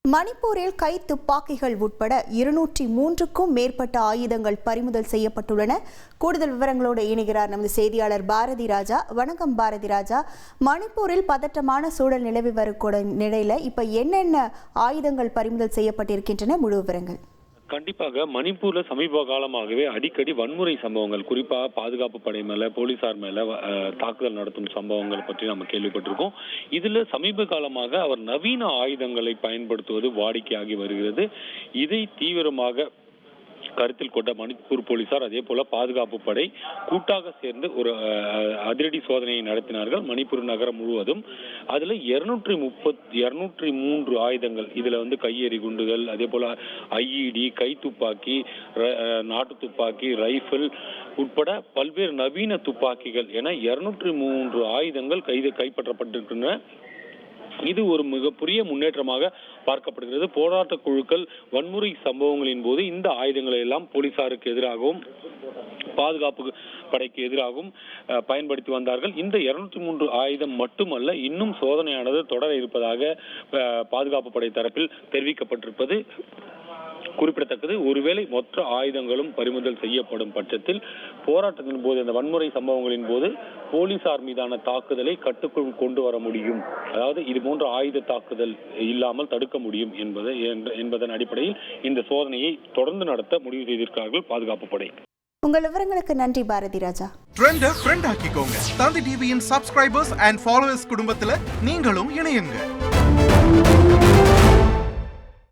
மணிப்பூரில் கை துப்பாக்கிகள் உட்பட 203க்கும் மேற்பட்ட ஆயுதங்கள் பறிமுதல் செய்யப்பட்டுள்ளன. கூடுதல் விவரங்களோடு இணைகிறார் நமது செய்தியாளர் பாரதி ராஜா. வணக்கம் பாரதி ராஜா. மணிப்பூரில் பதட்டமான சூழல் நிலவி வரக்கூடிய நிலையில இப்ப என்னென்ன ஆயுதங்கள் பறிமுதல் செய்யப்பட்டிருக்கின்றன? முழு விவரங்கள். கண்டிப்பாக மணிப்பூர்ல சமீப காலமாகவே அடிக்கடி வன்முறை சம்பவங்கள், குறிப்பா பாதுகாப்பு படை மேல, போலீசார் மேல தாக்குதல் நடத்தும் சம்பவங்களை பற்றி நம்ம கேள்விப்பட்டிருக்கோம். இதுல சமீப காலமாக அவர் நவீன ஆயுதங்களை பயன்படுத்துவது வாடிக்கையாகி வருகிறது. இதை தீவிரமாக கருத்தில் கொண்ட மணிப்பூர் போலீசார், அதே போல பாதுகாப்பு படை கூட்டாக சேர்ந்து ஒரு அதிரடி சோதனையை நடத்தினார்கள் மணிப்பூர் நகரம் முழுவதும். அதுல 203 ஆயுதங்கள், இதுல கையெறி குண்டுகள், அதே போல ஐஇடி, கை துப்பாக்கி, நாட்டு துப்பாக்கி, ரைபிள் உட்பட பல்வேறு நவீன துப்பாக்கிகள் என 203 ஆயுதங்கள் கைப்பற்றப்பட்டிருக்கின்றன. இது ஒரு மிகப்பெரிய முன்னேற்றமாக பார்க்கப்படுகிறது. போராட்ட குழுக்கள் வன்முறை சம்பவங்களின் போது இந்த ஆயுதங்களை எல்லாம் போலீசாருக்கு எதிராகவும் பாதுகாப்பு படைக்கு எதிராகவும் பயன்படுத்தி வந்தார்கள். இந்த 203 ஆயுதம் மட்டுமல்ல, இன்னும் சோதனையானது தொடர இருப்பதாக பாதுகாப்பு படை தரப்பில் தெரிவிக்கப்பட்டிருப்பது குறிப்பிடத்தக்கது. ஒருவேளை மொத்த ஆயுதங்களும் பறிமுதல் செய்யப்படும் பட்சத்தில் போராட்டத்தின் போது, அந்த வன்முறை சம்பவங்களின் போது போலீசார் மீதான தாக்குதலை கட்டுக்குள் கொண்டு வர முடியும், அதாவது இது போன்ற ஆயுத தாக்குதல் இல்லாமல் தடுக்க முடியும் என்பதன் அடிப்படையில் இந்த சோதனையை தொடர்ந்து நடத்த முடிவு செய்திருக்கிறார்கள் பாதுகாப்பு படை. உங்கள் விவரங்களுக்கு நன்றி பாரதி ராஜா. ட்ரெண்ட ஃப்ரெண்ட் ஆக்கிக்கோங்க. தந்தி டிவியின் சப்ஸ்கிரைபர்ஸ் அண்ட் ஃபாலோவர்ஸ் குடும்பத்துல நீங்களும் இணையுங்க.